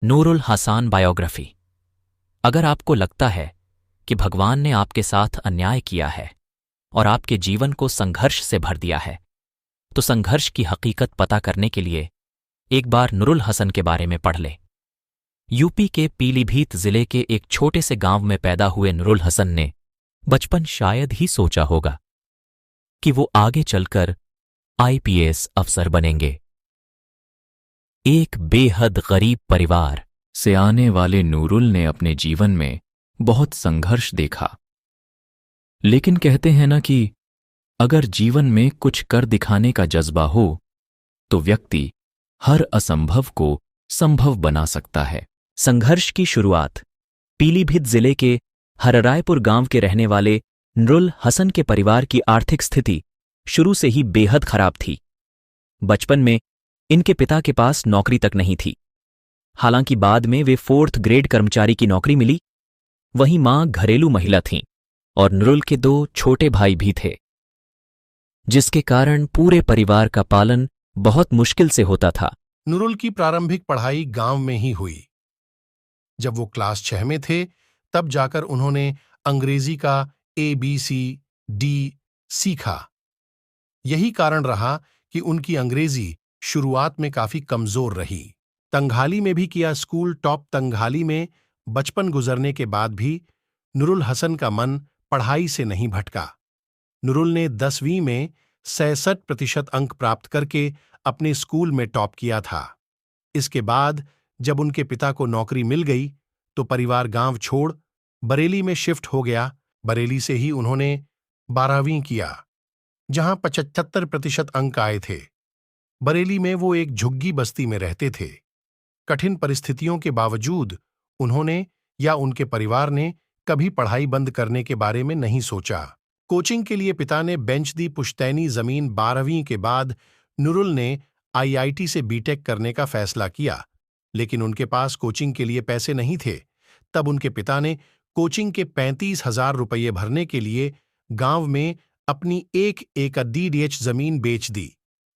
Nurul Hasan biography. अगर आपको लगता है कि भगवान ने आपके साथ अन्याय किया है और आपके जीवन को संघर्ष से भर दिया है, तो संघर्ष की हकीकत पता करने के लिए एक बार नूरुल हसन के बारे में पढ़ लें। यूपी के पीलीभीत जिले के एक छोटे से गांव में पैदा हुए नूरुल हसन ने बचपन शायद ही सोचा होगा कि वो आगे चलकर आईपीएस अफसर बनेंगे। एक बेहद गरीब परिवार से आने वाले नूरुल ने अपने जीवन में बहुत संघर्ष देखा। लेकिन कहते हैं ना कि अगर जीवन में कुछ कर दिखाने का जज्बा हो तो व्यक्ति हर असंभव को संभव बना सकता है। संघर्ष की शुरुआत पीलीभीत जिले के हररायपुर गांव के रहने वाले नूरुल हसन के परिवार की आर्थिक स्थिति शुरू से ही बेहद खराब थी। बचपन में इनके पिता के पास नौकरी तक नहीं थी। हालांकि बाद में वे 4th ग्रेड कर्मचारी की नौकरी मिली। वहीं मां घरेलू महिला थीं और नूरुल के 2 छोटे भाई भी थे, जिसके कारण पूरे परिवार का पालन बहुत मुश्किल से होता था। नूरुल की प्रारंभिक पढ़ाई गांव में ही हुई। जब वो क्लास 6 में थे तब जाकर उन्होंने अंग्रेजी का ABCD सीखा। यही कारण रहा कि उनकी अंग्रेजी शुरुआत में काफी कमजोर रही। तंगहाली में भी किया स्कूल टॉप। तंगहाली में बचपन गुजरने के बाद भी नूरुल हसन का मन पढ़ाई से नहीं भटका। नूरुल ने 10वीं में 66% अंक प्राप्त करके अपने स्कूल में टॉप किया था। इसके बाद जब उनके पिता को नौकरी मिल गई तो परिवार गांव छोड़ बरेली में शिफ्ट हो गया। बरेली से ही उन्होंने 12वीं किया, जहां 75% अंक आए थे। बरेली में वो एक झुग्गी बस्ती में रहते थे। कठिन परिस्थितियों के बावजूद उन्होंने या उनके परिवार ने कभी पढ़ाई बंद करने के बारे में नहीं सोचा। कोचिंग के लिए पिता ने बेंच दी पुश्तैनी जमीन। 12वीं के बाद नूरुल ने IIT से बीटेक करने का फैसला किया, लेकिन उनके पास कोचिंग के लिए पैसे नहीं थे। तब उनके पिता ने कोचिंग के 35,000 रुपये भरने के लिए गांव में अपनी 1 एकड़ DDH जमीन बेच दी।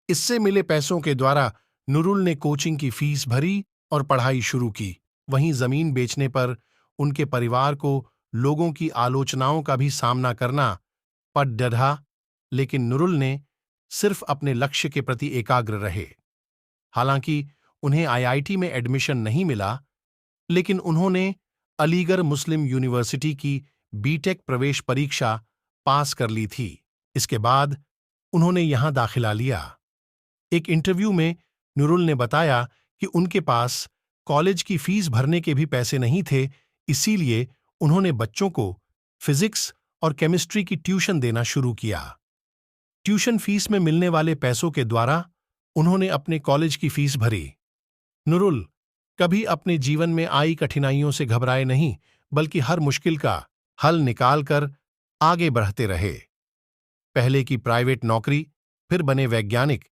इससे मिले पैसों के द्वारा नूरुल ने कोचिंग की फीस भरी और पढ़ाई शुरू की। वहीं जमीन बेचने पर उनके परिवार को लोगों की आलोचनाओं का भी सामना करना पड़ डरा, लेकिन नूरुल ने सिर्फ अपने लक्ष्य के प्रति एकाग्र रहे। हालांकि उन्हें IIT में एडमिशन नहीं मिला, लेकिन उन्होंने अलीगढ़ मुस्लिम यूनिवर्सिटी की बीटेक प्रवेश परीक्षा पास कर ली थी। इसके बाद उन्होंने यहां दाखिला लिया। एक इंटरव्यू में नूरुल ने बताया कि उनके पास कॉलेज की फीस भरने के भी पैसे नहीं थे, इसीलिए उन्होंने बच्चों को फिजिक्स और केमिस्ट्री की ट्यूशन देना शुरू किया। ट्यूशन फीस में मिलने वाले पैसों के द्वारा उन्होंने अपने कॉलेज की फीस भरी। नूरुल कभी अपने जीवन में आई कठिनाइयों से घबराए नहीं, बल्कि हर मुश्किल का हल निकालकर आगे बढ़ते रहे। पहले की प्राइवेट नौकरी, फिर बने वैज्ञानिक।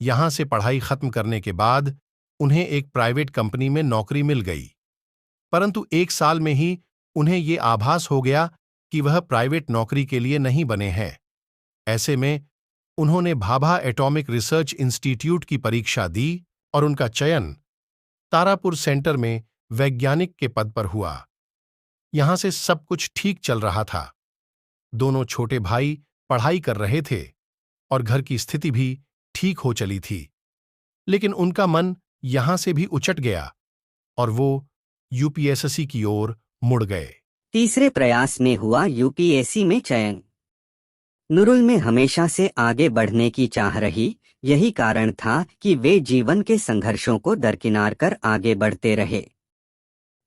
यहां से पढ़ाई खत्म करने के बाद उन्हें एक प्राइवेट कंपनी में नौकरी मिल गई, परंतु 1 साल में ही उन्हें ये आभास हो गया कि वह प्राइवेट नौकरी के लिए नहीं बने हैं। ऐसे में उन्होंने भाभा एटॉमिक रिसर्च इंस्टीट्यूट की परीक्षा दी और उनका चयन तारापुर सेंटर में वैज्ञानिक के पद पर हुआ। यहां से सब कुछ ठीक चल रहा था। दोनों छोटे भाई पढ़ाई कर रहे थे और घर की स्थिति भी ठीक हो चली थी, लेकिन उनका मन यहां से भी उचट गया और वो UPSSC की ओर मुड़ गए। तीसरे प्रयास में हुआ UPSC में चयन। नूरुल में हमेशा से आगे बढ़ने की चाह रही। यही कारण था कि वे जीवन के संघर्षों को दरकिनार कर आगे बढ़ते रहे।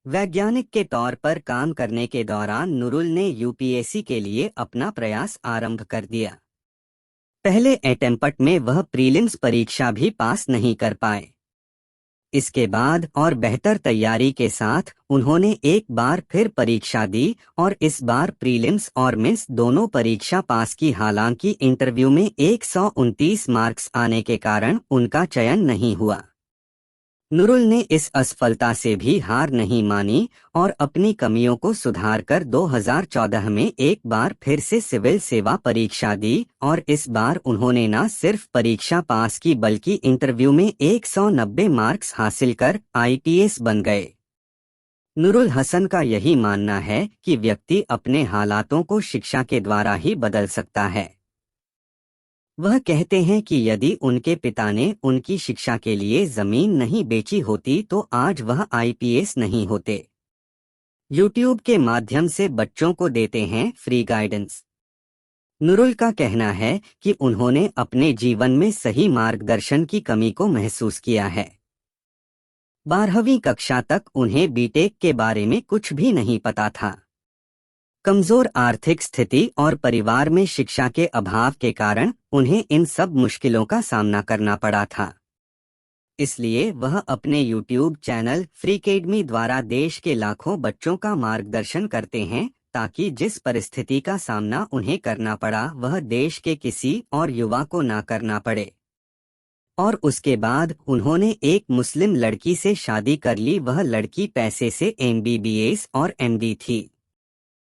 वैज्ञानिक के तौर पर काम करने के दौरान नूरुल ने UPSC के लिए अपना प्रयास आरंभ कर दिया। पहले अटेम्प्ट में वह प्रीलिम्स परीक्षा भी पास नहीं कर पाए। इसके बाद और बेहतर तैयारी के साथ उन्होंने एक बार फिर परीक्षा दी और इस बार प्रीलिम्स और मेंस दोनों परीक्षा पास की। हालांकि इंटरव्यू में 129 मार्क्स आने के कारण उनका चयन नहीं हुआ। नुरुल ने इस असफलता से भी हार नहीं मानी और अपनी कमियों को सुधारकर 2014 में एक बार फिर से सिविल सेवा परीक्षा दी और इस बार उन्होंने न सिर्फ परीक्षा पास की बल्कि इंटरव्यू में 190 मार्क्स हासिल कर IPS बन गए। नुरुल हसन का यही मानना है कि व्यक्ति अपने हालातों को शिक्षा के द्वारा ही बदल सकता है। वह कहते हैं कि यदि उनके पिता ने उनकी शिक्षा के लिए जमीन नहीं बेची होती तो आज वह IPS नहीं होते। YouTube के माध्यम से बच्चों को देते हैं फ्री गाइडेंस। नुरुल का कहना है कि उन्होंने अपने जीवन में सही मार्गदर्शन की कमी को महसूस किया है। 12वीं कक्षा तक उन्हें बीटेक के बारे में कुछ भी नहीं पता था। कमजोर आर्थिक स्थिति और परिवार में शिक्षा के अभाव के कारण उन्हें इन सब मुश्किलों का सामना करना पड़ा था। इसलिए वह अपने YouTube चैनल फ्रीकेडमी द्वारा देश के लाखों बच्चों का मार्गदर्शन करते हैं ताकि जिस परिस्थिति का सामना उन्हें करना पड़ा वह देश के किसी और युवा को ना करना पड़े। और उसके बाद उन्होंने एक मुस्लिम लड़की से शादी कर ली। वह लड़की पैसे से MBBS और MD थी।